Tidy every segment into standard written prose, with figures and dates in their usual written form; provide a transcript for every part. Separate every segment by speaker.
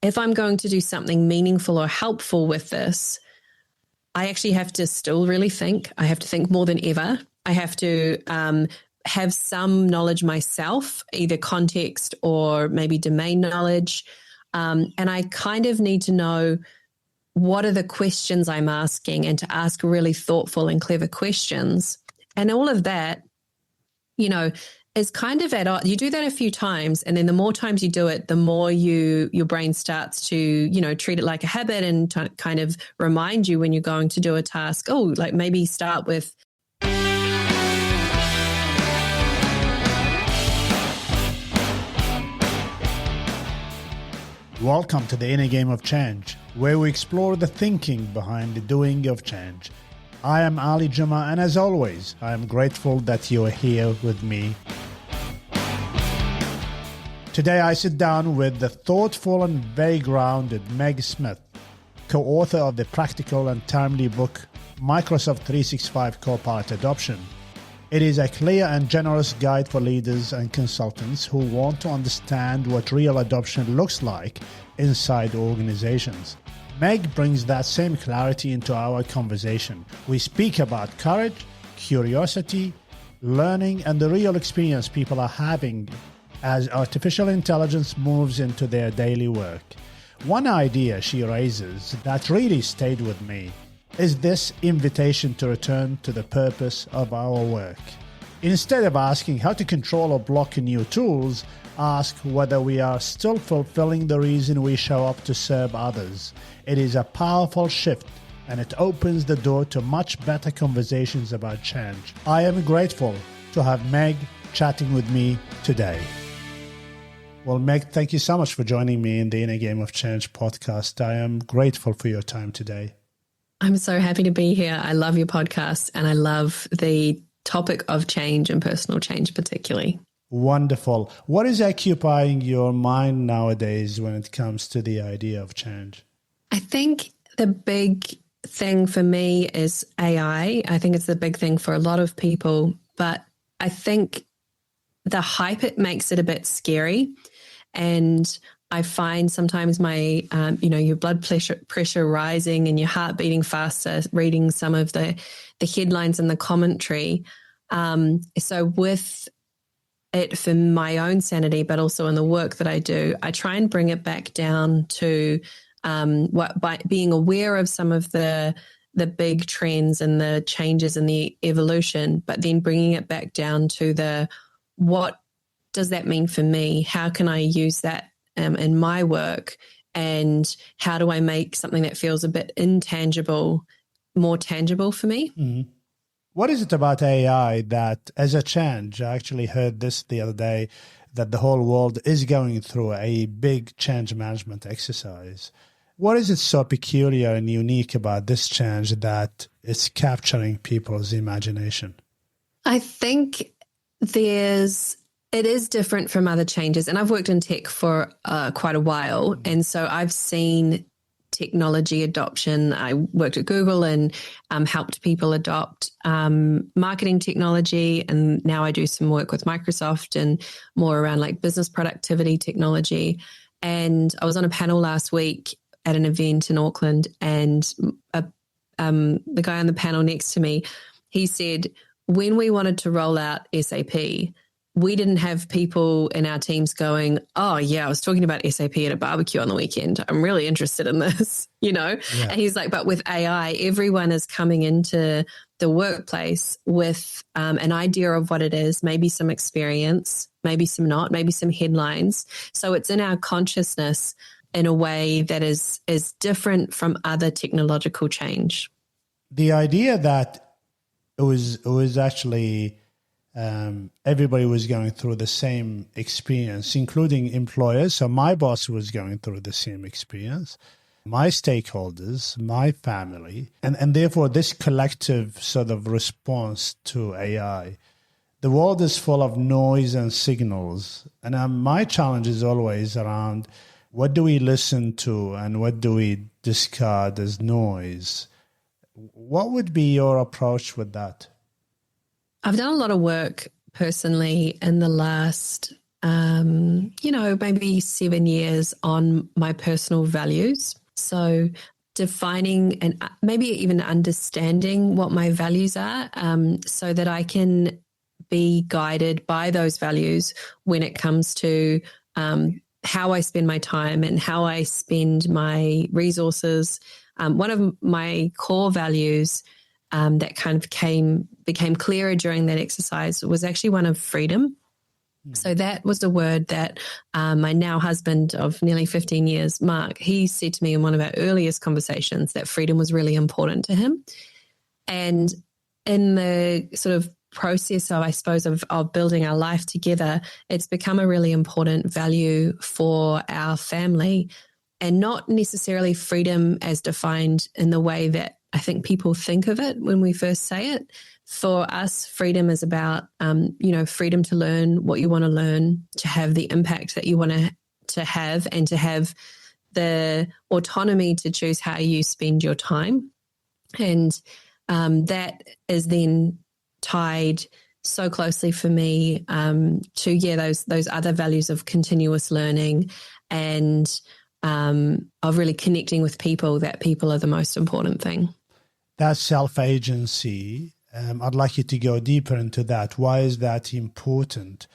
Speaker 1: if I'm going to do something meaningful or helpful with this, I actually have to still really think. I have to think more than ever. I have to have some knowledge myself, either context or maybe domain knowledge. And I kind of need to know what are the questions I'm asking and to ask really thoughtful and clever questions. And all of that, is kind of you do that a few times, and then the more times you do it, the more your brain starts to, treat it like a habit and kind of remind you when you're going to do a task, like maybe start with.
Speaker 2: Welcome to the Inner Game of Change, where we explore the thinking behind the doing of change. I am Ali Juma, and as always, I am grateful that you are here with me. Today I sit down with the thoughtful and very grounded Meg Smith, co-author of the practical and timely book, Microsoft 365 Copilot Adoption. It is a clear and generous guide for leaders and consultants who want to understand what real adoption looks like inside organizations. Meg brings that same clarity into our conversation. We speak about courage, curiosity, learning, and the real experience people are having as artificial intelligence moves into their daily work. One idea she raises that really stayed with me is this invitation to return to the purpose of our work. Instead of asking how to control or block new tools, ask whether we are still fulfilling the reason we show up to serve others. It is a powerful shift, and it opens the door to much better conversations about change. I am grateful to have Meg chatting with me today. Well, Meg, thank you so much for joining me in the Inner Game of Change podcast. I am grateful for your time today.
Speaker 1: I'm so happy to be here. I love your podcast, and I love the topic of change and personal change particularly.
Speaker 2: Wonderful. What is occupying your mind nowadays when it comes to the idea of change?
Speaker 1: I think the big thing for me is AI. I think it's the big thing for a lot of people, but I think the hype, it makes it a bit scary. And I find sometimes my, your blood pressure rising and your heart beating faster, reading some of the headlines and the commentary. So with it, for my own sanity, but also in the work that I do, I try and bring it back down to by being aware of some of the big trends and the changes and the evolution, but then bringing it back down to what does that mean for me? How can I use that in my work? And how do I make something that feels a bit intangible more tangible for me?
Speaker 2: Mm-hmm. What is it about AI that, as a change, I actually heard this the other day, that the whole world is going through a big change management exercise. What is it so peculiar and unique about this change that it's capturing people's imagination?
Speaker 1: I think it is different from other changes. And I've worked in tech for quite a while. And so I've seen technology adoption. I worked at Google and helped people adopt marketing technology. And now I do some work with Microsoft and more around like business productivity technology. And I was on a panel last week at an event in Auckland, and the guy on the panel next to me, he said, when we wanted to roll out SAP, we didn't have people in our teams going, oh, yeah, I was talking about SAP at a barbecue on the weekend. I'm really interested in this, Yeah. And he's like, but with AI, everyone is coming into the workplace with an idea of what it is, maybe some experience, maybe some not, maybe some headlines. So it's in our consciousness in a way that is different from other technological change.
Speaker 2: The idea that it was actually everybody was going through the same experience, including employers. So my boss was going through the same experience, my stakeholders, my family, and therefore this collective sort of response to AI. The world is full of noise and signals. And my challenge is always around what do we listen to and what do we discard as noise? What would be your approach with that?
Speaker 1: I've done a lot of work personally in the last maybe 7 years on my personal values. So defining and maybe even understanding what my values are, so that I can be guided by those values when it comes to how I spend my time and how I spend my resources. One of my core values that kind of became clearer during that exercise was actually one of freedom. So that was a word that my now husband of nearly 15 years, Mark, he said to me in one of our earliest conversations that freedom was really important to him. And in the sort of process of, I suppose, of building our life together, it's become a really important value for our family, and not necessarily freedom as defined in the way that I think people think of it when we first say it. For us, freedom is about, freedom to learn what you want to learn, to have the impact that you want to have, and to have the autonomy to choose how you spend your time. And that is then tied so closely for me to those other values of continuous learning and of really connecting with people. That people are the most important thing.
Speaker 2: That self-agency, I'd like you to go deeper into that. Why is that important?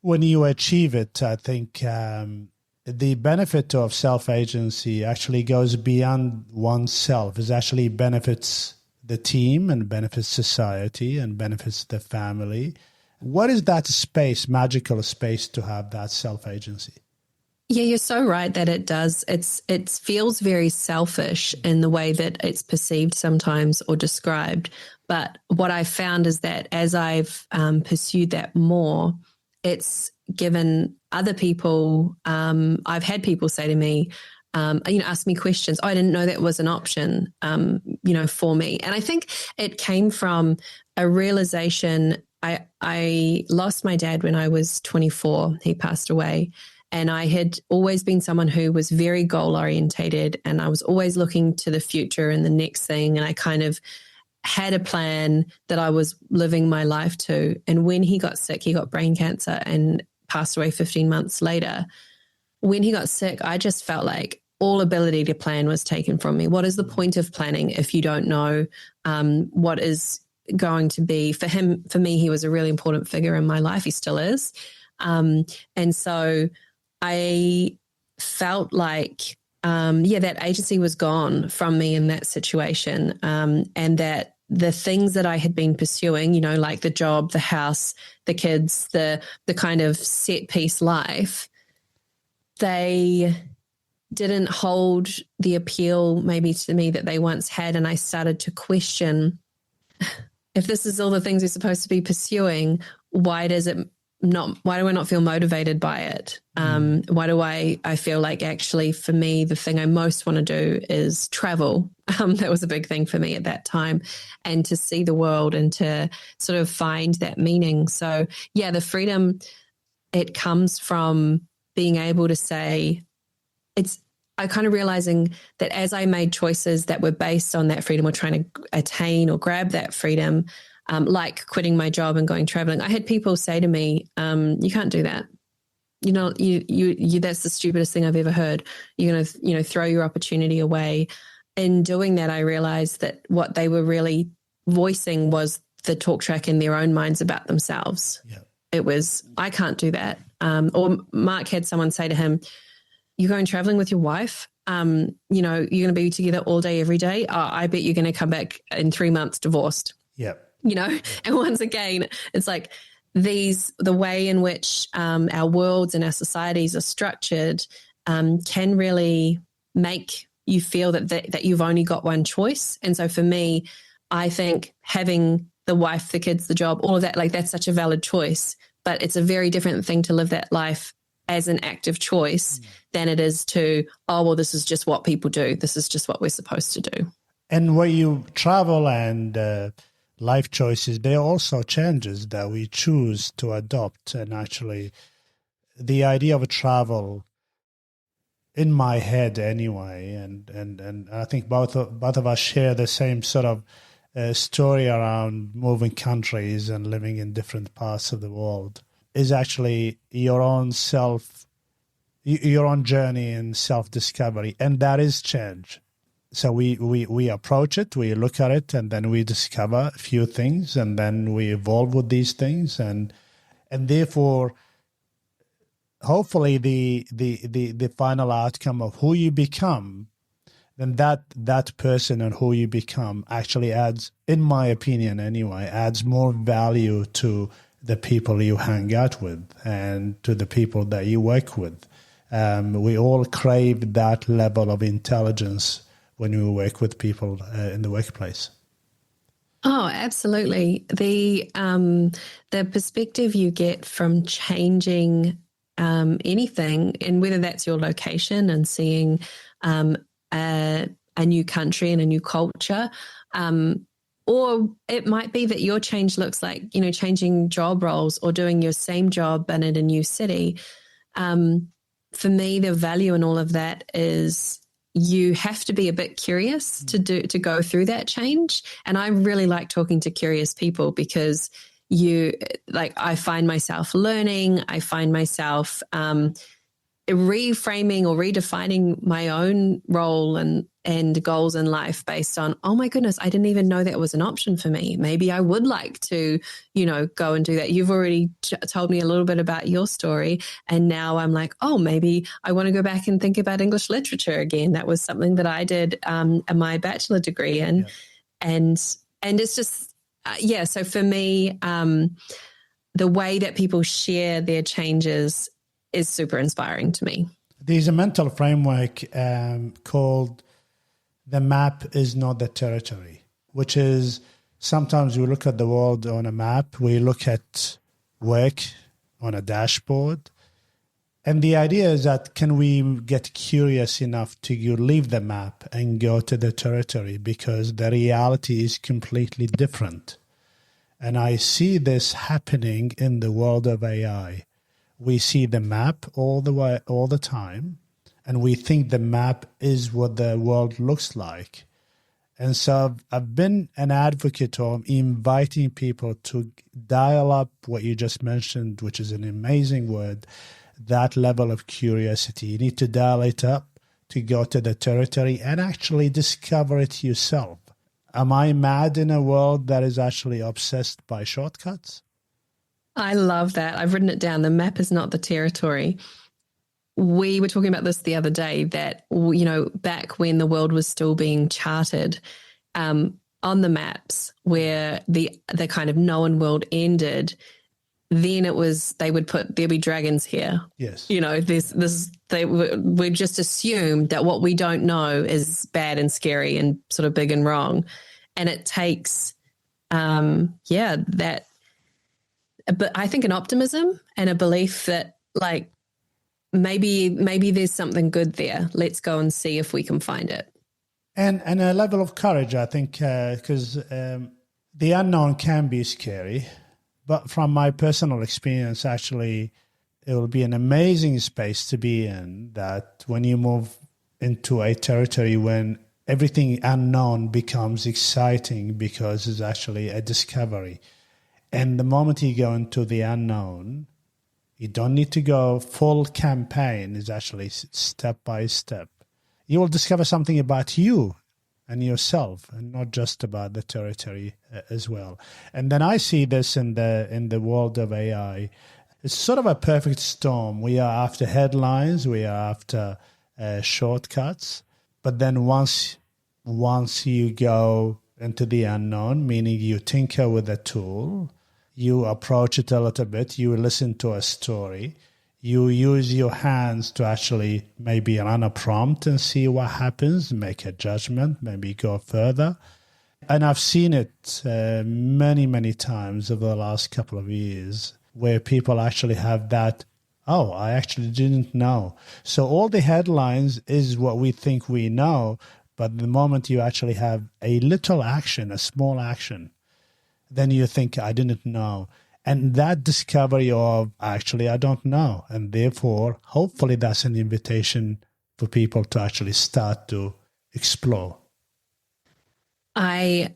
Speaker 2: When you achieve it, I think the benefit of self-agency actually goes beyond oneself. It actually benefits the team and benefits society and benefits the family. What is that space, magical space, to have that self-agency?
Speaker 1: Yeah, you're so right that it does. It feels very selfish in the way that it's perceived sometimes or described. But what I've found is that as I've pursued that more, it's given other people, I've had people say to me, ask me questions. Oh, I didn't know that was an option, for me. And I think it came from a realization. I lost my dad when I was 24. He passed away. And I had always been someone who was very goal orientated, and I was always looking to the future and the next thing. And I kind of had a plan that I was living my life to. And when he got sick, he got brain cancer and passed away 15 months later. When he got sick, I just felt like all ability to plan was taken from me. What is the point of planning if you don't know what is going to be? For him, for me, he was a really important figure in my life. He still is. And so I felt like, that agency was gone from me in that situation, and that the things that I had been pursuing, like the job, the house, the kids, the kind of set piece life, they didn't hold the appeal maybe to me that they once had. And I started to question, if this is all the things we're supposed to be pursuing, why do I not feel motivated by it? Why do I feel like actually for me, the thing I most want to do is travel. That was a big thing for me at that time, and to see the world and to sort of find that meaning. So yeah, the freedom, it comes from being able to say, I kind of realizing that as I made choices that were based on that freedom or trying to attain or grab that freedom, like quitting my job and going traveling, I had people say to me, you can't do that. You that's the stupidest thing I've ever heard. You're going to, throw your opportunity away. In doing that, I realized that what they were really voicing was the talk track in their own minds about themselves. Yeah. It was, I can't do that. Or Mark had someone say to him, you're going traveling with your wife. You're going to be together all day, every day. I bet you're going to come back in 3 months divorced.
Speaker 2: Yeah.
Speaker 1: And once again, it's like the way in which our worlds and our societies are structured can really make you feel that you've only got one choice. And so for me, I think having the wife, the kids, the job, all of that, like that's such a valid choice, but it's a very different thing to live that life as an active choice than it is to, this is just what people do. This is just what we're supposed to do.
Speaker 2: And when you travel and life choices, there are also changes that we choose to adopt. And actually, the idea of travel, in my head anyway, and I think both of us share the same sort of story around moving countries and living in different parts of the world. is actually your own your own journey in self-discovery, and that is change. So we approach it, we look at it, and then we discover a few things, and then we evolve with these things, and therefore, hopefully, the final outcome of who you become, then that person and who you become actually adds, in my opinion anyway, adds more value to the people you hang out with and to the people that you work with. We all crave that level of intelligence when we work with people in the workplace.
Speaker 1: Oh, absolutely. The perspective you get from changing anything, and whether that's your location and seeing a new country and a new culture, or it might be that your change looks like, changing job roles or doing your same job but in a new city. For me, the value in all of that is you have to be a bit curious to go through that change. And I really like talking to curious people because I find myself learning. I find myself reframing or redefining my own role and goals in life based on, oh my goodness, I didn't even know that was an option for me. Maybe I would like to, go and do that. You've already told me a little bit about your story. And now I'm like, oh, maybe I want to go back and think about English literature again. That was something that I did my bachelor degree in. Yeah. And it's just, so for me, the way that people share their changes is super inspiring to me.
Speaker 2: There's a mental framework called the map is not the territory, which is sometimes we look at the world on a map, we look at work on a dashboard. And the idea is that can we get curious enough to leave the map and go to the territory, because the reality is completely different. And I see this happening in the world of AI. We see the map all the time, and we think the map is what the world looks like. And so I've been an advocate of inviting people to dial up what you just mentioned, which is an amazing word, that level of curiosity. You need to dial it up to go to the territory and actually discover it yourself. Am I mad in a world that is actually obsessed by shortcuts?
Speaker 1: I love that. I've written it down. The map is not the territory. We were talking about this the other day that, back when the world was still being charted, on the maps where the kind of known world ended, then it was, they would put, there'll be dragons here.
Speaker 2: Yes.
Speaker 1: They would just assume that what we don't know is bad and scary and sort of big and wrong. And it takes, that, but I think an optimism and a belief that maybe there's something good there. Let's go and see if we can find it.
Speaker 2: And a level of courage, I think, because the unknown can be scary. But from my personal experience, actually, it will be an amazing space to be in, that when you move into a territory when everything unknown becomes exciting because it's actually a discovery. And the moment you go into the unknown, you don't need to go full campaign. It's actually step by step. You will discover something about you and yourself, and not just about the territory as well. And then I see this in the world of AI. It's sort of a perfect storm. We are after headlines, we are after shortcuts, but then once you go into the unknown, meaning you tinker with a tool, you approach it a little bit, you listen to a story, you use your hands to actually maybe run a prompt and see what happens, make a judgment, maybe go further. And I've seen it many, many times over the last couple of years where people actually have that, oh, I actually didn't know. So all the headlines is what we think we know, but the moment you actually have a little action, a small action, then you think, I didn't know. And that discovery of, actually, I don't know. And therefore, hopefully that's an invitation for people to actually start to explore.
Speaker 1: I've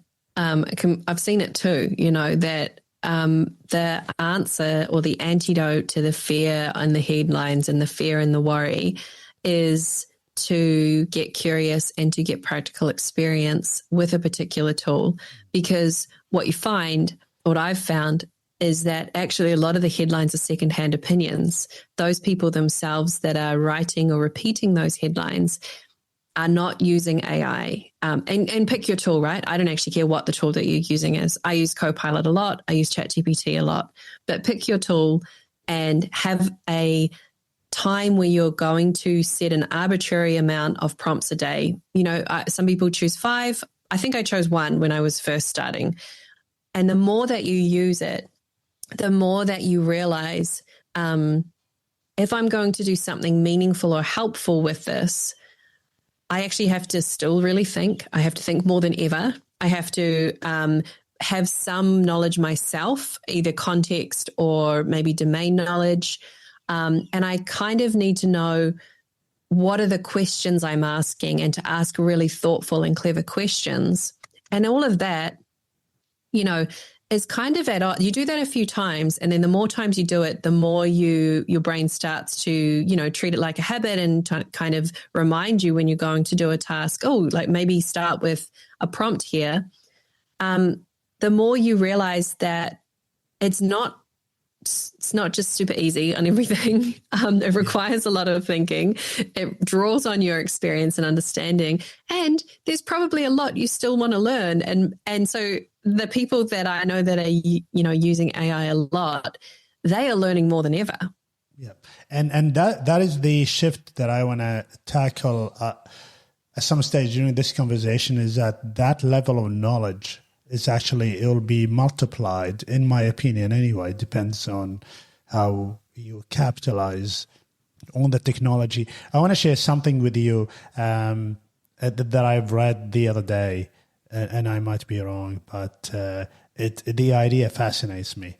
Speaker 1: seen it too, that the answer or the antidote to the fear and the headlines and the fear and the worry is to get curious and to get practical experience with a particular tool. Because what you find, what I've found, is that actually a lot of the headlines are secondhand opinions. Those people themselves that are writing or repeating those headlines are not using AI. And pick your tool, right? I don't actually care what the tool that you're using is. I use Copilot a lot. I use ChatGPT a lot. But pick your tool and have a time where you're going to set an arbitrary amount of prompts a day. Some people choose 5. I think I chose 1 when I was first starting. And the more that you use it, the more that you realize, if I'm going to do something meaningful or helpful with this, I actually have to still really think. I have to think more than ever. I have to have some knowledge myself, either context or maybe domain knowledge. And I kind of need to know what are the questions I'm asking and to ask really thoughtful and clever questions. And all of that, is kind of you do that a few times, and then the more times you do it, the more your brain starts to, treat it like a habit and kind of remind you when you're going to do a task, like maybe start with a prompt here. The more you realize that it's not just super easy on everything. It requires a lot of thinking. It draws on your experience and understanding. And there's probably a lot you still want to learn. And so the people that I know that are, using AI a lot, they are learning more than ever.
Speaker 2: Yeah. And that is the shift that I want to tackle at some stage during this conversation, is that level of knowledge is actually, it will be multiplied, in my opinion anyway. It depends on how you capitalize on the technology. I want to share something with you that I've read the other day, and I might be wrong, but the idea fascinates me.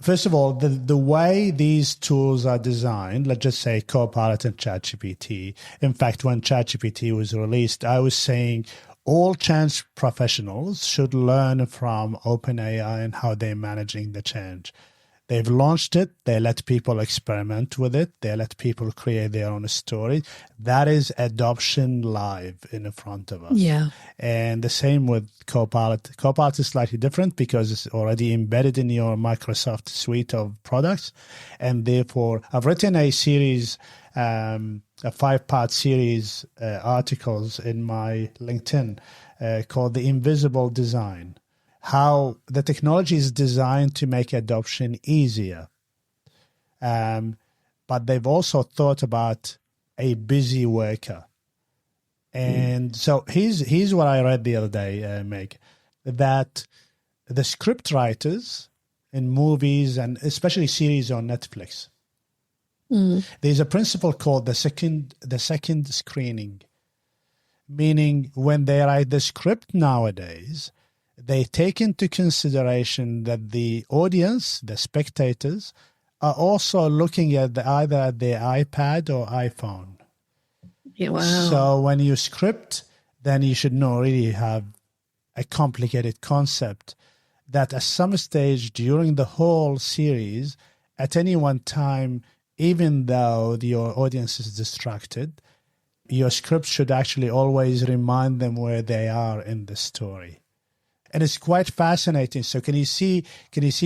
Speaker 2: First of all, the way these tools are designed, let's just say Copilot and ChatGPT. In fact, when ChatGPT was released, I was saying all change professionals should learn from OpenAI and how they're managing the change. They've launched it. They let people experiment with it. They let people create their own story. That is adoption live in front of us.
Speaker 1: Yeah.
Speaker 2: And the same with Copilot. Copilot is slightly different because it's already embedded in your Microsoft suite of products. And therefore, I've written a series, a 5-part series articles in my LinkedIn called The Invisible Design. How the technology is designed to make adoption easier. But they've also thought about a busy worker. And so here's what I read the other day, Meg, that the script writers in movies and especially series on Netflix, there's a principle called the second screening, meaning when they write the script nowadays, they take into consideration that the audience, the spectators, are also looking at either at their iPad or iPhone.
Speaker 1: Yeah, wow.
Speaker 2: So when you script, then you should not really have a complicated concept that at some stage during the whole series, at any one time, even though your audience is distracted, your script should actually always remind them where they are in the story. And it's quite fascinating. So can you see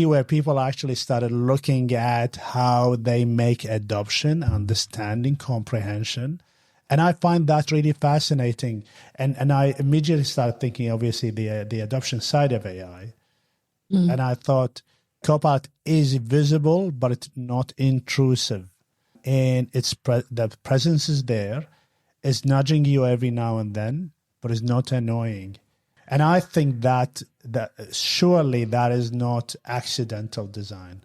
Speaker 2: where people actually started looking at how they make adoption, understanding, comprehension? And I find that really fascinating. And I immediately started thinking, obviously, the adoption side of AI. And I thought Copilot is visible, but it's not intrusive. And the presence is there. It's nudging you every now and then, but it's not annoying. And I think that surely that is not accidental design.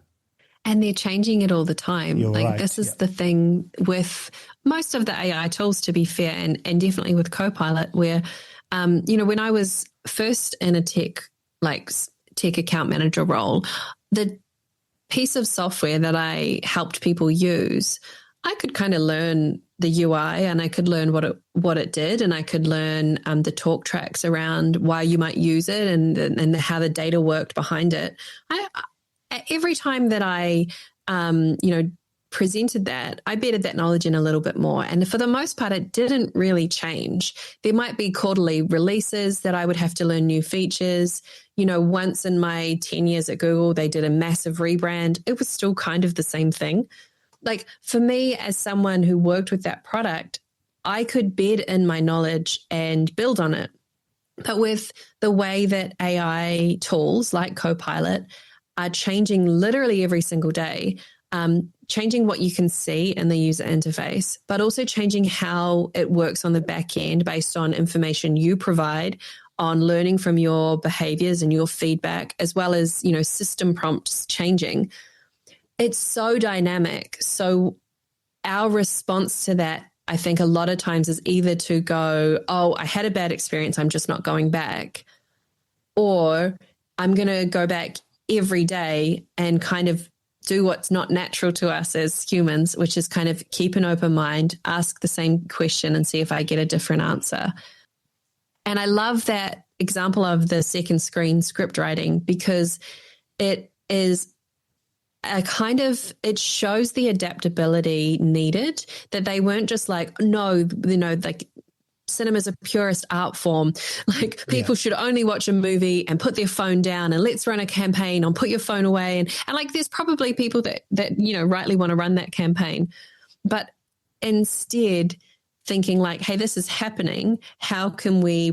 Speaker 1: And they're changing it all the time.
Speaker 2: You're right,
Speaker 1: This is the thing with most of the AI tools, to be fair, and definitely with Copilot, where, when I was first in a tech account manager role, the piece of software that I helped people use, I could kind of learn the UI and I could learn what it did, and I could learn the talk tracks around why you might use it and how the data worked behind it. Every time that I presented that, I bedded that knowledge in a little bit more. And for the most part, it didn't really change. There might be quarterly releases that I would have to learn new features. Once in my 10 years at Google, they did a massive rebrand. It was still kind of the same thing. Like for me, as someone who worked with that product, I could bed in my knowledge and build on it. But with the way that AI tools like Copilot are changing literally every single day, changing what you can see in the user interface, but also changing how it works on the back end based on information you provide, on learning from your behaviors and your feedback, as well as, system prompts changing. It's so dynamic. So our response to that, I think a lot of times is either to go, oh, I had a bad experience, I'm just not going back, or I'm going to go back every day and kind of do what's not natural to us as humans, which is kind of keep an open mind, ask the same question and see if I get a different answer. And I love that example of the second screen script writing, because it is it shows the adaptability needed, that they weren't just like, no, like cinema's a purist art form. Like people should only watch a movie and put their phone down, and let's run a campaign on put your phone away. And like, there's probably people that rightly want to run that campaign, but instead thinking like, hey, this is happening. How can we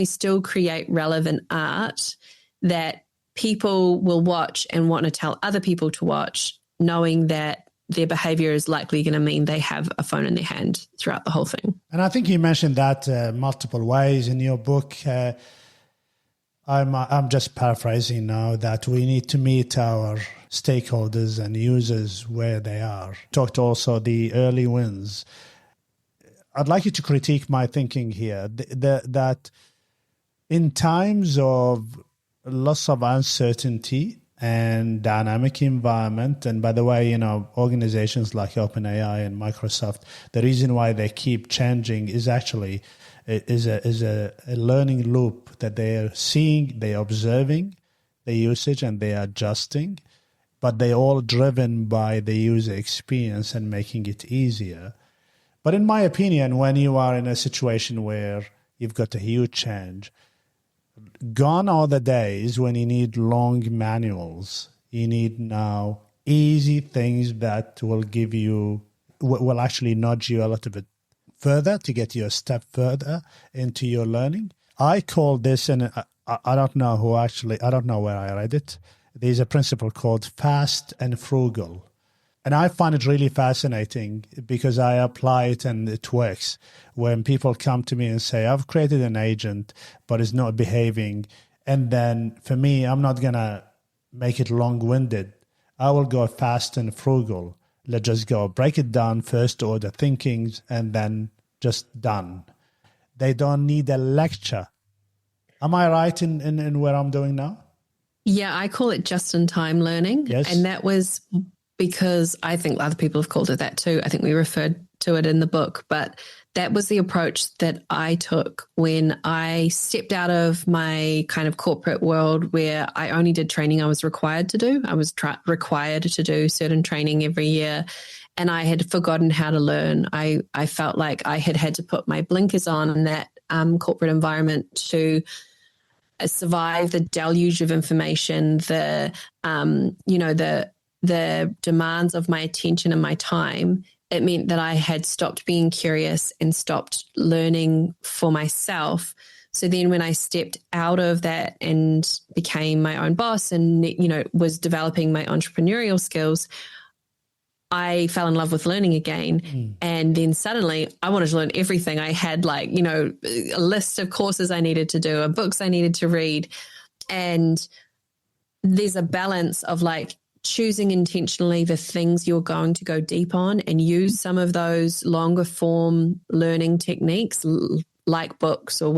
Speaker 1: still create relevant art that people will watch and want to tell other people to watch, knowing that their behavior is likely going to mean they have a phone in their hand throughout the whole thing.
Speaker 2: And I think you mentioned that multiple ways in your book. I'm just paraphrasing now, that we need to meet our stakeholders and users where they are. Talked also the early wins. I'd like you to critique my thinking here, that in times of lots of uncertainty and dynamic environment, and by the way, organizations like OpenAI and Microsoft, the reason why they keep changing is actually a learning loop that they are seeing, they are observing the usage, and they are adjusting, but they're all driven by the user experience and making it easier. But in my opinion, when you are in a situation where you've got a huge change, gone are the days when you need long manuals. You need now easy things that will actually nudge you a little bit further to get you a step further into your learning. I call this, and I don't know where I read it. There's a principle called fast and frugal. And I find it really fascinating because I apply it and it works. When people come to me and say, I've created an agent, but it's not behaving. And then for me, I'm not going to make it long-winded. I will go fast and frugal. Let's just go break it down, first order thinkings, and then just done. They don't need a lecture. Am I right in where I'm doing now?
Speaker 1: Yeah, I call it just-in-time learning.
Speaker 2: Yes.
Speaker 1: And that was because I think other people have called it that too. I think we referred to it in the book, but that was the approach that I took when I stepped out of my kind of corporate world, where I only did training I was required to do. I was required to do certain training every year, and I had forgotten how to learn. I felt like I had to put my blinkers on in that corporate environment to survive the deluge of information, the demands of my attention and my time. It meant that I had stopped being curious and stopped learning for myself. So then when I stepped out of that and became my own boss and, was developing my entrepreneurial skills, I fell in love with learning again. And then suddenly I wanted to learn everything. I had a list of courses I needed to do and books I needed to read. And there's a balance of choosing intentionally the things you're going to go deep on and use some of those longer form learning techniques like books or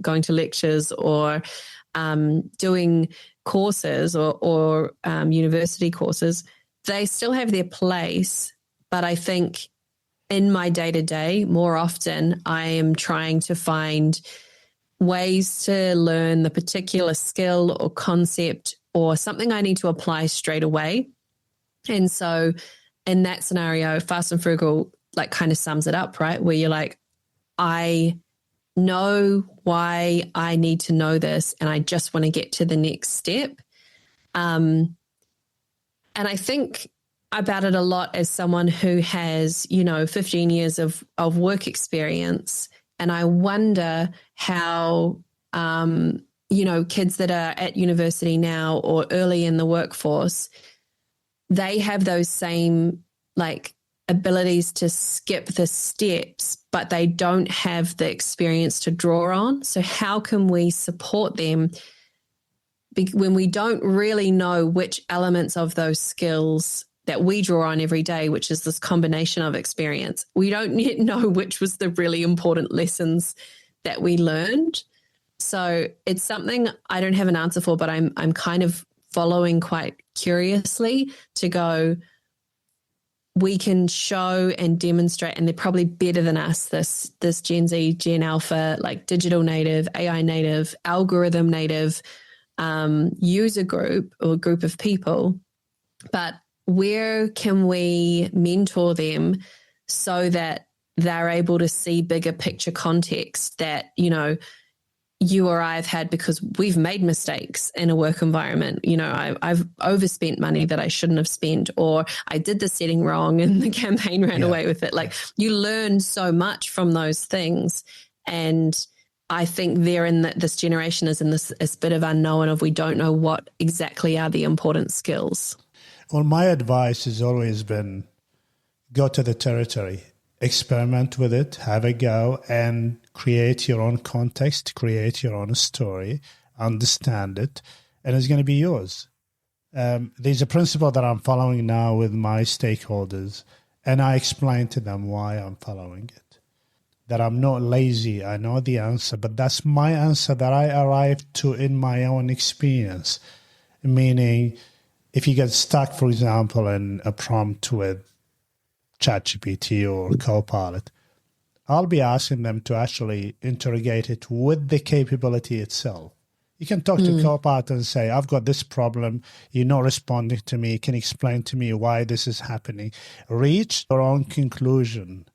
Speaker 1: going to lectures or doing courses or university courses. They still have their place, but I think in my day-to-day, more often, I am trying to find ways to learn the particular skill or concept or something I need to apply straight away. And so in that scenario, Fast and Frugal like kind of sums it up, right? Where you're like, I know why I need to know this and I just want to get to the next step. And I think about it a lot as someone who has, 15 years of work experience. And I wonder how, kids that are at university now or early in the workforce, they have those same like abilities to skip the steps, but they don't have the experience to draw on. So how can we support them when we don't really know which elements of those skills that we draw on every day, which is this combination of experience? We don't yet know which was the really important lessons that we learned. So it's something I don't have an answer for, but I'm kind of following quite curiously to go, we can show and demonstrate, and they're probably better than us, this Gen Z, Gen Alpha, like digital native, AI native, algorithm native user group or group of people. But where can we mentor them so that they're able to see bigger picture context that, you or I have had because we've made mistakes in a work environment. I've overspent money that I shouldn't have spent, or I did the setting wrong and the campaign ran away with it. Like you learn so much from those things. And I think this generation is in this bit of unknown of we don't know what exactly are the important skills.
Speaker 2: Well, my advice has always been go to the territory, experiment with it, have a go, and create your own context, create your own story, understand it, and it's going to be yours. There's a principle that I'm following now with my stakeholders, and I explain to them why I'm following it. That I'm not lazy, I know the answer, but that's my answer that I arrived to in my own experience. Meaning, if you get stuck, for example, in a prompt with ChatGPT or Copilot, I'll be asking them to actually interrogate it with the capability itself. You can talk to Copilot and say, I've got this problem. You're not responding to me. Can you explain to me why this is happening? Reach your own conclusion.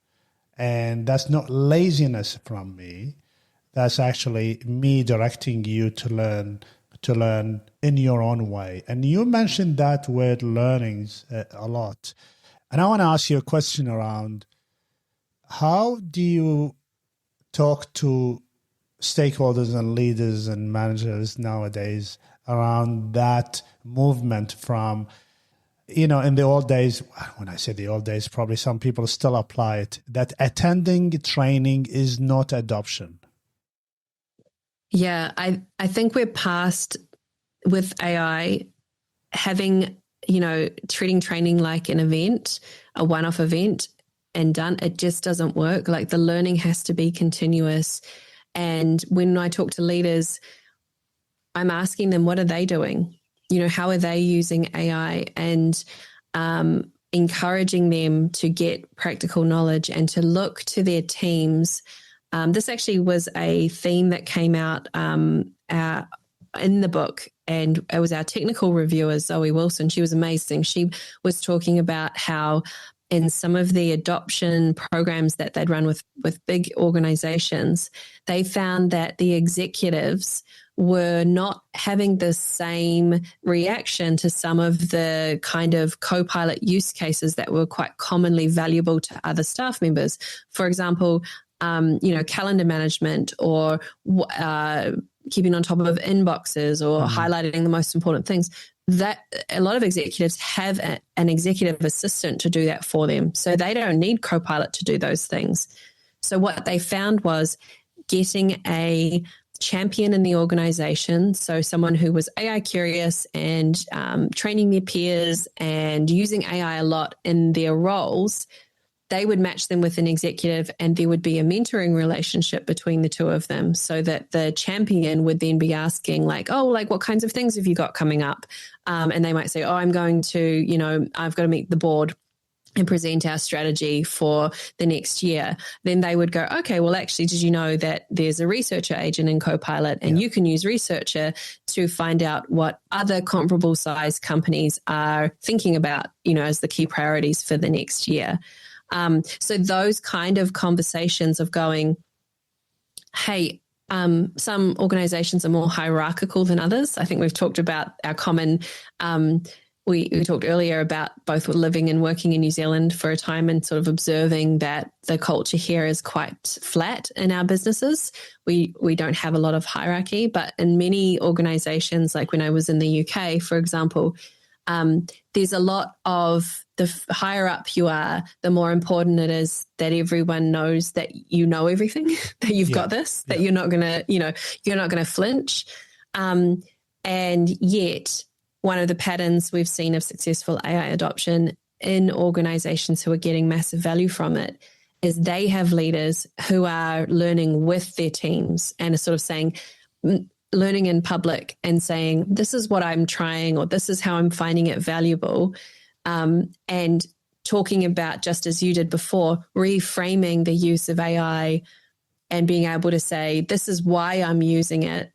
Speaker 2: And that's not laziness from me. That's actually me directing you to learn in your own way. And you mentioned that word learnings a lot. And I want to ask you a question around how do you talk to stakeholders and leaders and managers nowadays around that movement from, in the old days, when I say the old days, probably some people still apply it, that attending training is not adoption.
Speaker 1: Yeah, I think we're past with AI having, treating training like an event, a one-off event and done. It just doesn't work. Like the learning has to be continuous. And when I talk to leaders, I'm asking them, what are they doing? How are they using AI? And encouraging them to get practical knowledge and to look to their teams. This actually was a theme that came out in the book, and it was our technical reviewer, Zoe Wilson. She was amazing. She was talking about how in some of the adoption programs that they'd run with big organizations, they found that the executives were not having the same reaction to some of the kind of co-pilot use cases that were quite commonly valuable to other staff members. For example, calendar management or keeping on top of inboxes or highlighting the most important things. That a lot of executives have an executive assistant to do that for them. So they don't need Copilot to do those things. So what they found was getting a champion in the organization, so someone who was AI curious and training their peers and using AI a lot in their roles. They would match them with an executive and there would be a mentoring relationship between the two of them so that the champion would then be asking what kinds of things have you got coming up? And they might say, I'm going to, I've got to meet the board and present our strategy for the next year, then they would go, okay, well, actually, did you know that there's a researcher agent in Copilot, and you can use researcher to find out what other comparable size companies are thinking about, as the key priorities for the next year. So those kind of conversations of going, hey, some organizations are more hierarchical than others. I think we've talked about our common, we talked earlier about both living and working in New Zealand for a time and sort of observing that the culture here is quite flat in our businesses. We don't have a lot of hierarchy, but in many organizations, like when I was in the UK, for example, there's a lot of the higher up you are, the more important it is that everyone knows that you know everything, that you've got this, that you're not going to, you're not going to flinch. And yet one of the patterns we've seen of successful AI adoption in organizations who are getting massive value from it is they have leaders who are learning with their teams and are sort of saying, learning in public and saying, this is what I'm trying, or this is how I'm finding it valuable. And talking about, just as you did before, reframing the use of AI and being able to say, this is why I'm using it.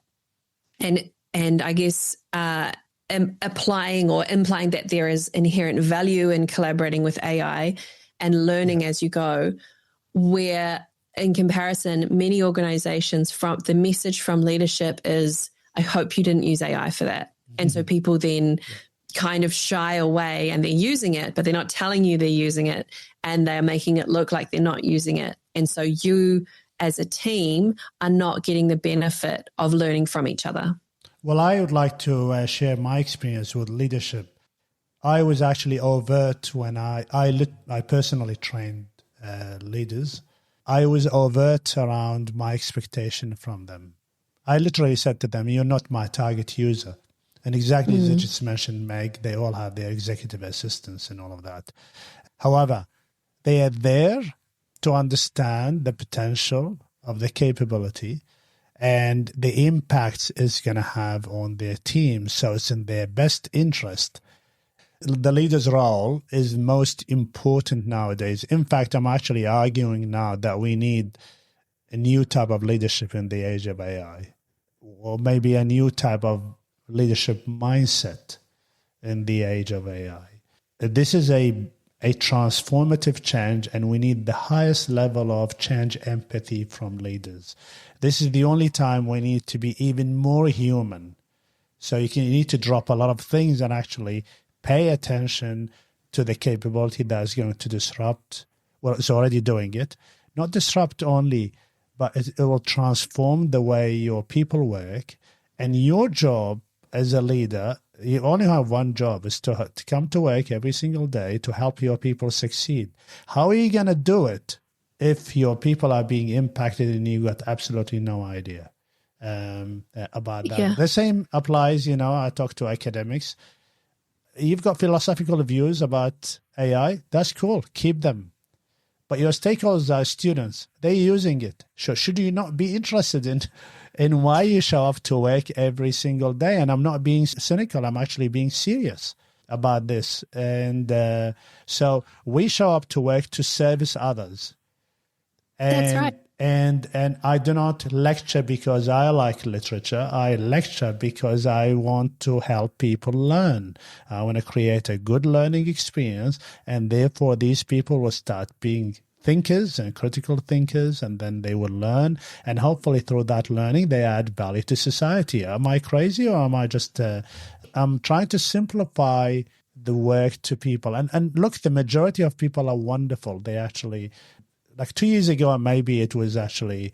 Speaker 1: And I guess, applying or implying that there is inherent value in collaborating with AI and learning as you go, where in comparison, many organizations, from the message from leadership is, I hope you didn't use AI for that. And so people then kind of shy away, and they're using it, but they're not telling you they're using it, and they're making it look like they're not using it. And so you as a team are not getting the benefit of learning from each other.
Speaker 2: Well, I would like to share my experience with leadership. I was actually overt when I personally trained leaders. I was overt around my expectation from them. I literally said to them, you're not my target user. And exactly as you just mentioned, Meg, they all have their executive assistants and all of that. However, they are there to understand the potential of the capability and the impact it's going to have on their team. So it's in their best interest. The leader's role is most important nowadays. In fact, I'm actually arguing now that we need a new type of leadership in the age of AI, or maybe a new type of leadership mindset in the age of AI. This is a transformative change, and we need the highest level of change empathy from leaders. This is the only time we need to be even more human. So you need to drop a lot of things and actually pay attention to the capability that is going to disrupt. Well, it's already doing it. Not disrupt only, but it will transform the way your people work. And your job as a leader, you only have one job, is to come to work every single day to help your people succeed. How are you going to do it if your people are being impacted and you got absolutely no idea about that? The same applies, I talk to academics. You've got philosophical views about AI. That's cool. Keep them. But your stakeholders are students. They're using it. So should you not be interested in why you show up to work every single day? And I'm not being cynical. I'm actually being serious about this. And so we show up to work to service others. And,
Speaker 1: that's right.
Speaker 2: And I do not lecture because I like literature. I lecture because I want to help people learn. I want to create a good learning experience, and therefore these people will start being thinkers and critical thinkers, and then they will learn, and hopefully through that learning they add value to society. Am I crazy, or am I just I'm trying to simplify the work to people? And look, the majority of people are wonderful. They actually, like 2 years ago, maybe it was actually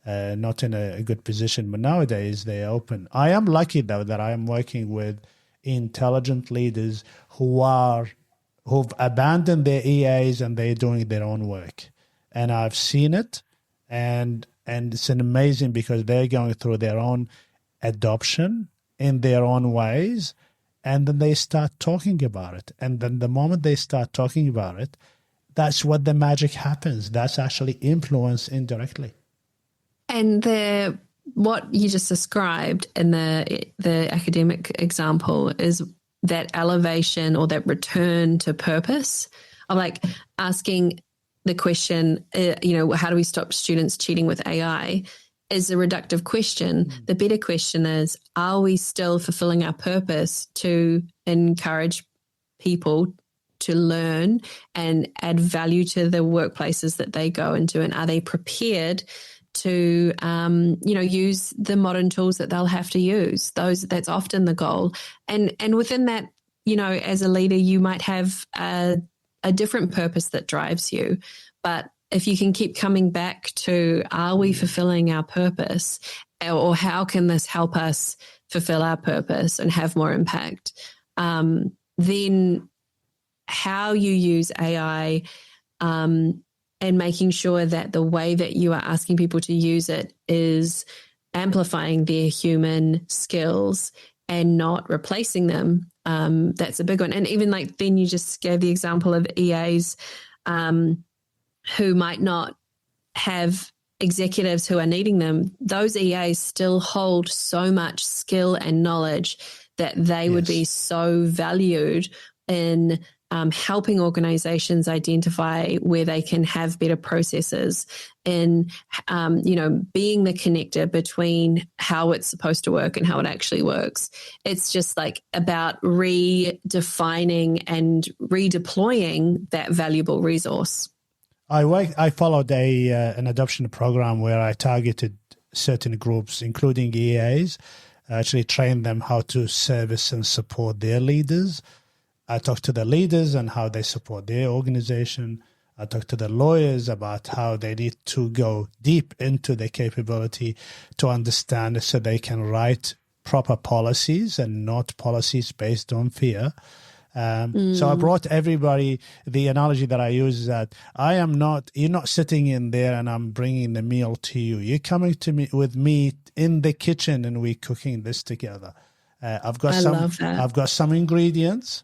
Speaker 2: not in a good position, but nowadays they're open. I am lucky, though, that I am working with intelligent leaders who've abandoned their EAs and they're doing their own work. And I've seen it, and it's an amazing, because they're going through their own adoption in their own ways, and then they start talking about it. And then the moment they start talking about it, that's what the magic happens. That's actually influence indirectly.
Speaker 1: And what you just described in the academic example is that elevation or that return to purpose. of like asking the question, how do we stop students cheating with AI, is a reductive question. The better question is, are we still fulfilling our purpose to encourage people to learn and add value to the workplaces that they go into? And are they prepared to, use the modern tools that they'll have to use? That's often the goal. And within that, as a leader, you might have a different purpose that drives you. But if you can keep coming back to, are we fulfilling our purpose, or how can this help us fulfill our purpose and have more impact? Then how you use AI, and making sure that the way that you are asking people to use it is amplifying their human skills and not replacing them. That's a big one. And even like then you just gave the example of EAs who might not have executives who are needing them. Those EAs still hold so much skill and knowledge that they would be so valued in helping organizations identify where they can have better processes, in being the connector between how it's supposed to work and how it actually works. It's just like about redefining and redeploying that valuable resource.
Speaker 2: I followed an adoption program where I targeted certain groups, including EAs, actually trained them how to service and support their leaders. I talked to the leaders and how they support their organization. I talked to the lawyers about how they need to go deep into their capability to understand so they can write proper policies and not policies based on fear. So I brought everybody, the analogy that I use is that you're not sitting in there and I'm bringing the meal to you. You're coming to me with me in the kitchen and we're cooking this together. I've got some ingredients.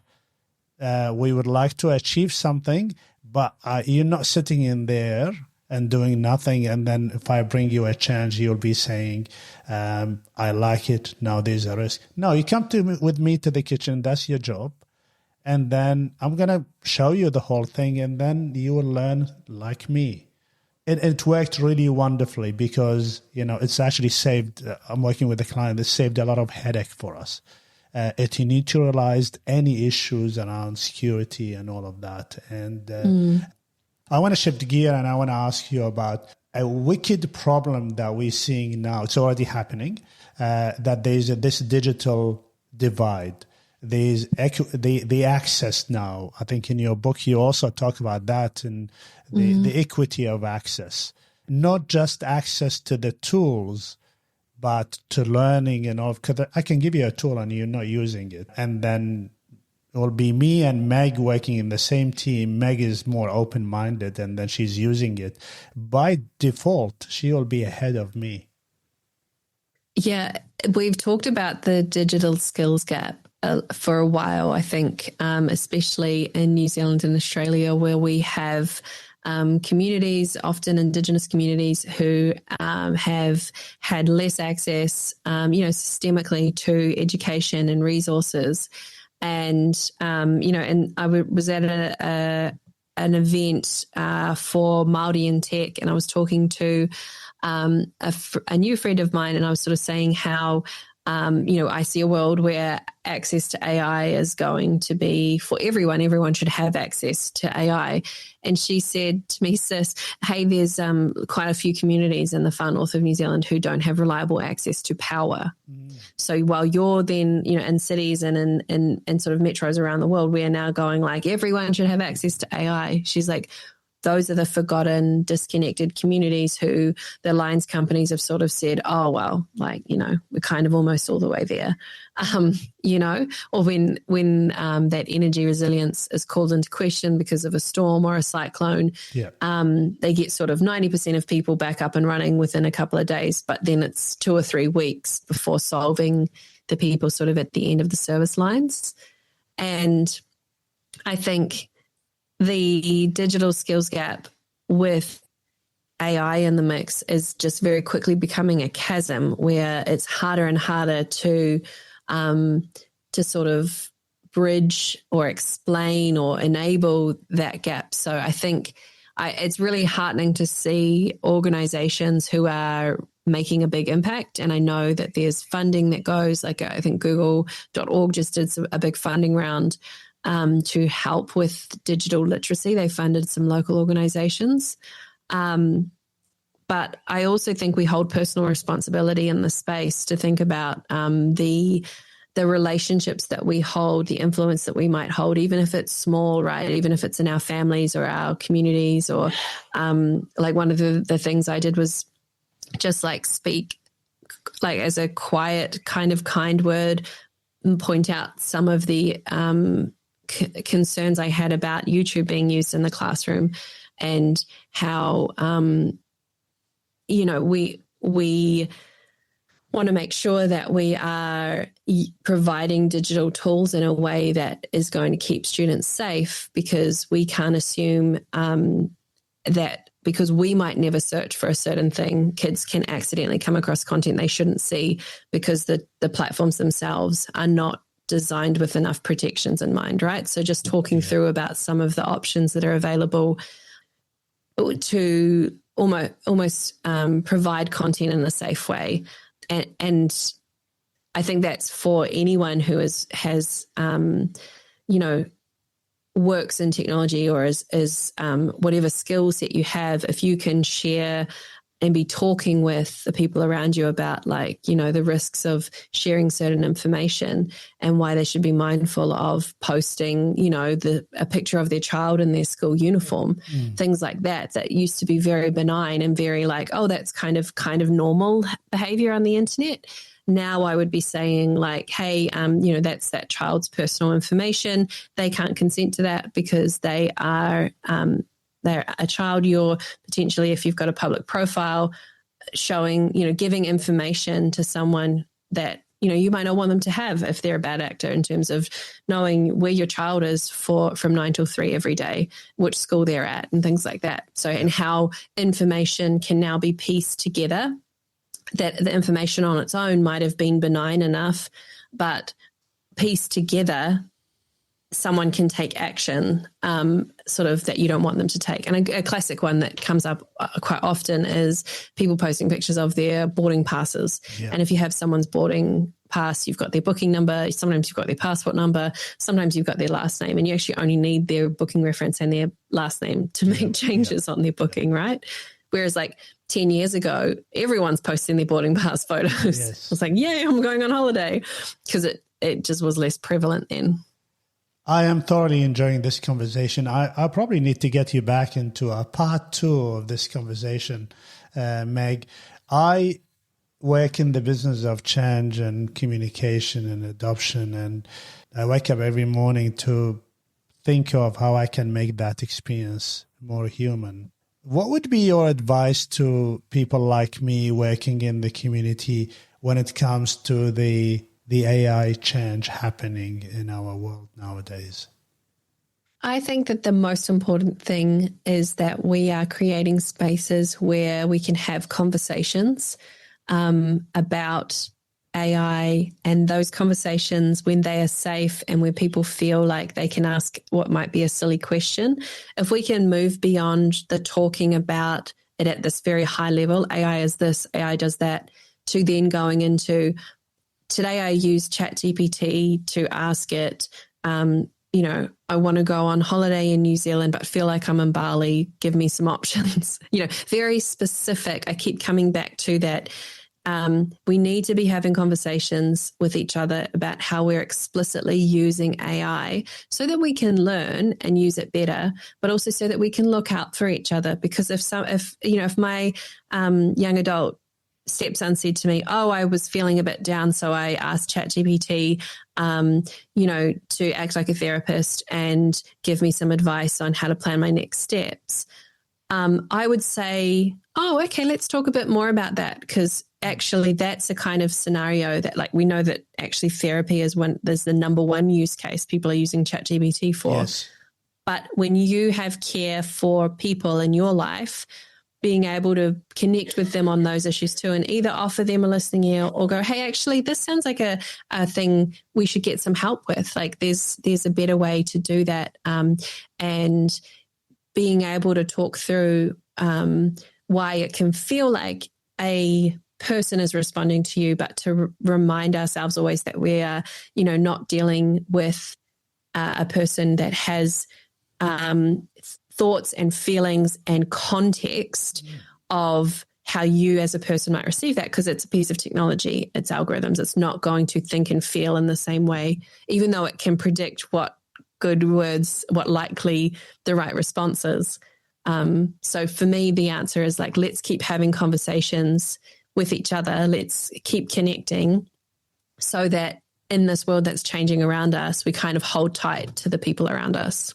Speaker 2: We would like to achieve something, but you're not sitting in there and doing nothing. And then if I bring you a change, you'll be saying, I like it. Now there's a risk. No, you come with me to the kitchen. That's your job. And then I'm going to show you the whole thing, and then you will learn like me. It worked really wonderfully because, it's actually saved, I'm working with a client that saved a lot of headache for us. It neutralized any issues around security and all of that. And I want to shift gear and I want to ask you about a wicked problem that we're seeing now. It's already happening, that there's this digital divide. There's the access now. I think in your book you also talk about that, and the equity of access, not just access to the tools, but to learning and all. Because I can give you a tool and you're not using it, and then it will be me and Meg working in the same team. Meg is more open-minded, and then she's using it. By default, she will be ahead of me.
Speaker 1: Yeah, we've talked about the digital skills gap for a while, I think, especially in New Zealand and Australia, where we have communities, often Indigenous communities, who have had less access, systemically to education and resources. And, and I was at an event for Māori in tech, and I was talking to a new friend of mine, and I was sort of saying how I see a world where access to AI is going to be for everyone. Everyone should have access to AI. And she said to me, sis, hey, there's quite a few communities in the far north of New Zealand who don't have reliable access to power. So while you're then, in cities and in sort of metros around the world, we are now going like, everyone should have access to AI. She's like, those are the forgotten, disconnected communities who the lines companies have sort of said, oh, well, like, we're kind of almost all the way there, or when that energy resilience is called into question because of a storm or a cyclone, they get sort of 90% of people back up and running within a couple of days, but then it's 2 or 3 weeks before solving the people sort of at the end of the service lines. And I think the digital skills gap with AI in the mix is just very quickly becoming a chasm where it's harder and harder to sort of bridge or explain or enable that gap. So I think it's really heartening to see organizations who are making a big impact. And I know that there's funding that goes, like I think google.org just did a big funding round to help with digital literacy. They funded some local organizations. But I also think we hold personal responsibility in the space to think about the relationships that we hold, the influence that we might hold, even if it's small, right? Even if it's in our families or our communities, or like one of the things I did was just like speak like as a quiet kind of kind word and point out some of the concerns I had about YouTube being used in the classroom, and how, we want to make sure that we are providing digital tools in a way that is going to keep students safe, because we can't assume that because we might never search for a certain thing, kids can accidentally come across content they shouldn't see because the platforms themselves are not designed with enough protections in mind, right? So just talking through about some of the options that are available to almost provide content in a safe way. And I think that's for anyone who has works in technology, or is whatever skill set you have, if you can share and be talking with the people around you about the risks of sharing certain information and why they should be mindful of posting, a picture of their child in their school uniform, things like that used to be very benign and very like, oh, that's kind of normal behavior on the internet. Now I would be saying like, hey, that's that child's personal information. They can't consent to that because they're a child. You're potentially, if you've got a public profile, showing, giving information to someone that, you might not want them to have if they're a bad actor, in terms of knowing where your child is from 9 till 3 every day, which school they're at, and things like that. So, and how information can now be pieced together, that the information on its own might have been benign enough, but pieced together, someone can take action sort of that you don't want them to take. And a classic one that comes up quite often is people posting pictures of their boarding passes. Yeah. And if you have someone's boarding pass, you've got their booking number, sometimes you've got their passport number, sometimes you've got their last name, and you actually only need their booking reference and their last name to make changes on their booking, right? Whereas like 10 years ago, everyone's posting their boarding pass photos. Yes. It's like, yay, I'm going on holiday, because it just was less prevalent then.
Speaker 2: I am thoroughly enjoying this conversation. I probably need to get you back into a part 2 of this conversation, Meg. I work in the business of change and communication and adoption, and I wake up every morning to think of how I can make that experience more human. What would be your advice to people like me working in the community when it comes to the AI change happening in our world nowadays?
Speaker 1: I think that the most important thing is that we are creating spaces where we can have conversations about AI, and those conversations, when they are safe and where people feel like they can ask what might be a silly question, if we can move beyond the talking about it at this very high level, AI is this, AI does that, to then going into, today I used ChatGPT to ask it, I want to go on holiday in New Zealand, but feel like I'm in Bali. Give me some options. Very specific. I keep coming back to that. We need to be having conversations with each other about how we're explicitly using AI so that we can learn and use it better, but also so that we can look out for each other. Because if my young adult stepson said to me, oh, I was feeling a bit down, so I asked ChatGPT, to act like a therapist and give me some advice on how to plan my next steps. I would say, oh, okay, let's talk a bit more about that, because actually that's a kind of scenario that, like, we know that actually therapy is there's the number one use case people are using ChatGPT for. Yes. But when you have care for people in your life, being able to connect with them on those issues too, and either offer them a listening ear or go, hey, actually, this sounds like a thing we should get some help with. Like there's a better way to do that. And being able to talk through why it can feel like a person is responding to you, but to remind ourselves always that we are, not dealing with a person that has thoughts and feelings and context of how you as a person might receive that, because it's a piece of technology, it's algorithms, it's not going to think and feel in the same way, even though it can predict what good words, what likely the right response is. So for me, the answer is like, let's keep having conversations with each other. Let's keep connecting so that in this world that's changing around us, we kind of hold tight to the people around us.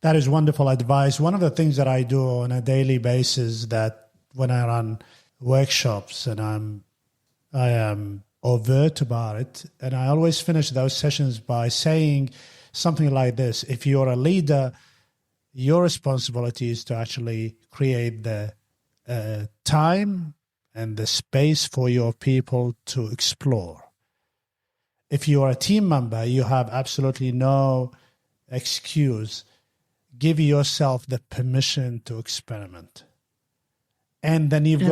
Speaker 2: That is wonderful advice. One of the things that I do on a daily basis, that when I run workshops and I am overt about it, and I always finish those sessions by saying something like this: if you're a leader, your responsibility is to actually create the time and the space for your people to explore. If you are a team member, you have absolutely no excuse. Give yourself the permission to experiment. And then you've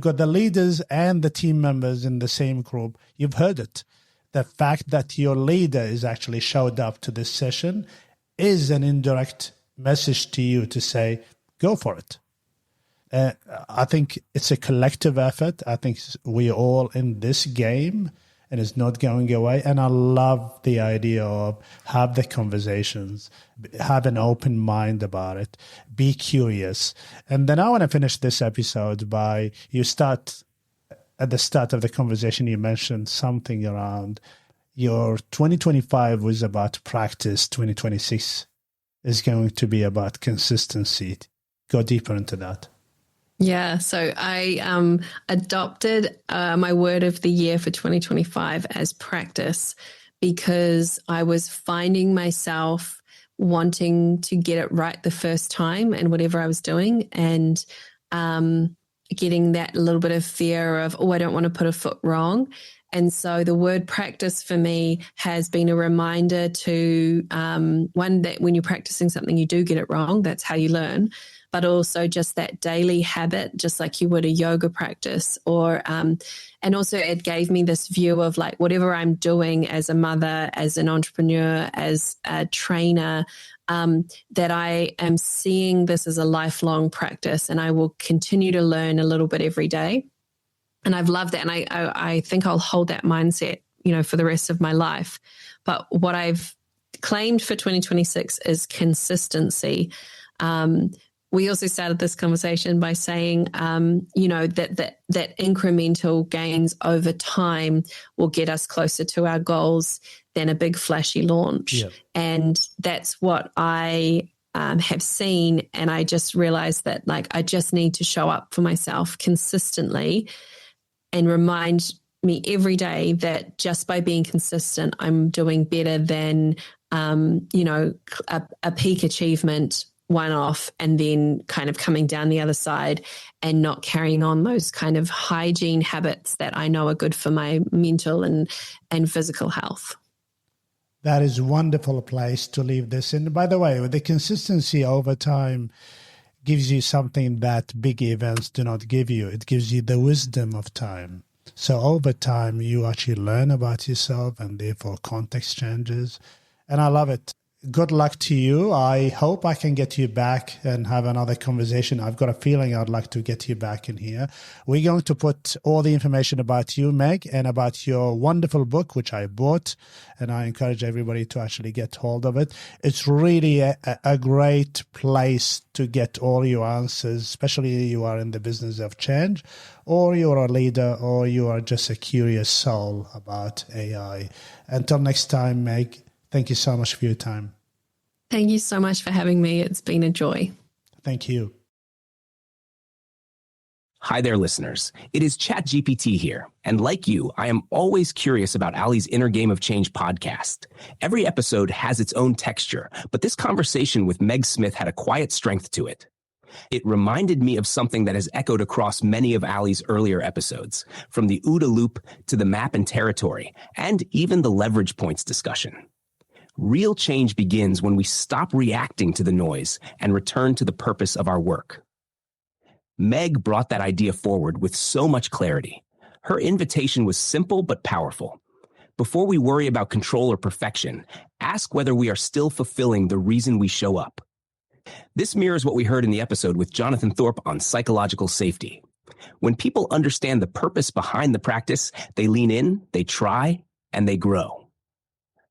Speaker 2: got the leaders and the team members in the same group. You've heard it. The fact that your leader is actually showed up to this session is an indirect message to you to say, go for it. I think it's a collective effort. I think we're all in this game and it's not going away. And I love the idea of have the conversations, have an open mind about it, be curious. And then I want to finish this episode by at the start of the conversation, you mentioned something around your 2025 was about practice, 2026 is going to be about consistency. Go deeper into that.
Speaker 1: Yeah, so I adopted my word of the year for 2025 as practice, because I was finding myself wanting to get it right the first time in whatever I was doing, and getting that little bit of fear of, I don't want to put a foot wrong. And so the word practice for me has been a reminder to, one, that when you're practicing something, you do get it wrong. That's how you learn. But also just that daily habit, just like you would a yoga practice, or, and also it gave me this view of like, whatever I'm doing as a mother, as an entrepreneur, as a trainer, that I am seeing this as a lifelong practice, and I will continue to learn a little bit every day. And I've loved that. And I think I'll hold that mindset, for the rest of my life. But what I've claimed for 2026 is consistency. We also started this conversation by saying, that incremental gains over time will get us closer to our goals than a big flashy launch. Yeah. And that's what I have seen. And I just realized that I just need to show up for myself consistently and remind me every day that just by being consistent, I'm doing better than, a peak achievement one-off and then kind of coming down the other side and not carrying on those kind of hygiene habits that I know are good for my mental and physical health.
Speaker 2: That is a wonderful place to leave this. And by the way, the consistency over time gives you something that big events do not give you. It gives you the wisdom of time. So over time, you actually learn about yourself, and therefore context changes. And I love it. Good luck to you. I hope I can get you back and have another conversation. I've got a feeling I'd like to get you back in here. We're going to put all the information about you, Meg, and about your wonderful book, which I bought, and I encourage everybody to actually get hold of it. It's really a great place to get all your answers, especially if you are in the business of change, or you're a leader, or you are just a curious soul about AI. Until next time, Meg, thank you so much for your time.
Speaker 1: Thank you so much for having me. It's been a joy.
Speaker 2: Thank you.
Speaker 3: Hi there, listeners. It is ChatGPT here. And like you, I am always curious about Ali's Inner Game of Change podcast. Every episode has its own texture, but this conversation with Meg Smith had a quiet strength to it. It reminded me of something that has echoed across many of Ali's earlier episodes, from the OODA loop to the map and territory, and even the leverage points discussion. Real change begins when we stop reacting to the noise and return to the purpose of our work. Meg brought that idea forward with so much clarity. Her invitation was simple but powerful. Before we worry about control or perfection, ask whether we are still fulfilling the reason we show up. This mirrors what we heard in the episode with Jonathan Thorpe on psychological safety. When people understand the purpose behind the practice, they lean in, they try, and they grow.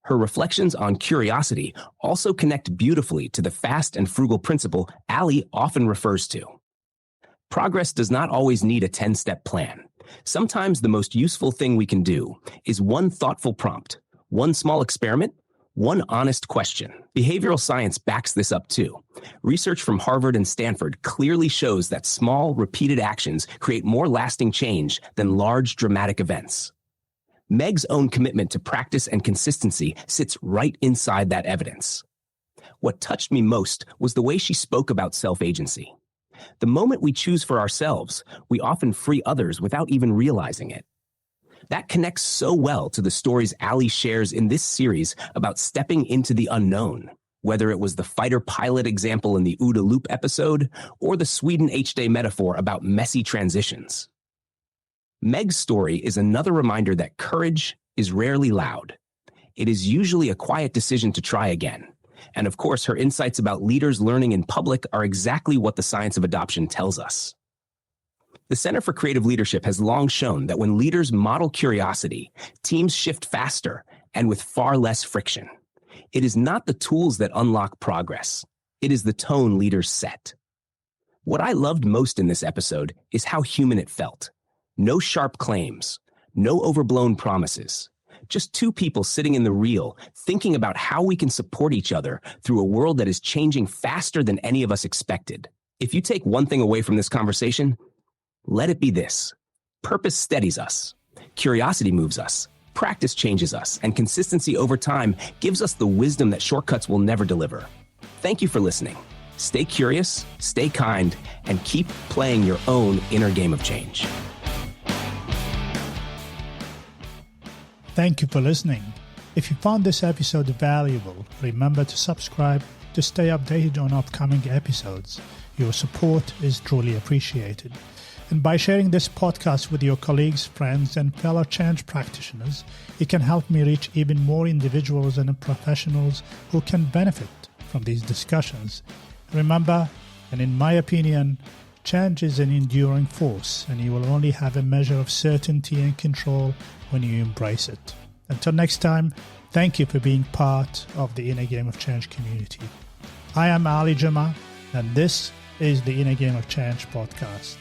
Speaker 3: Her reflections on curiosity also connect beautifully to the fast and frugal principle Ali often refers to. Progress does not always need a 10-step plan. Sometimes the most useful thing we can do is one thoughtful prompt, one small experiment, one honest question. Behavioral science backs this up too. Research from Harvard and Stanford clearly shows that small, repeated actions create more lasting change than large, dramatic events. Meg's own commitment to practice and consistency sits right inside that evidence. What touched me most was the way she spoke about self-agency. The moment we choose for ourselves, we often free others without even realizing it. That connects so well to the stories Ali shares in this series about stepping into the unknown, whether it was the fighter pilot example in the OODA loop episode or the Sweden H-Day metaphor about messy transitions. Meg's story is another reminder that courage is rarely loud. It is usually a quiet decision to try again. And of course, her insights about leaders learning in public are exactly what the science of adoption tells us. The Center for Creative Leadership has long shown that when leaders model curiosity, teams shift faster and with far less friction. It is not the tools that unlock progress. It is the tone leaders set. What I loved most in this episode is how human it felt. No sharp claims, no overblown promises. Just two people sitting in the real, thinking about how we can support each other through a world that is changing faster than any of us expected. If you take one thing away from this conversation, let it be this. Purpose steadies us. Curiosity moves us. Practice changes us. And consistency over time gives us the wisdom that shortcuts will never deliver. Thank you for listening. Stay curious, stay kind, and keep playing your own inner game of change.
Speaker 2: Thank you for listening. If you found this episode valuable, remember to subscribe to stay updated on upcoming episodes. Your support is truly appreciated. And by sharing this podcast with your colleagues, friends, and fellow change practitioners, it can help me reach even more individuals and professionals who can benefit from these discussions. Remember, and in my opinion, change is an enduring force, and you will only have a measure of certainty and control when you embrace it. Until next time, thank you for being part of the Inner Game of Change community. I am Ali Jama, and this is the Inner Game of Change podcast.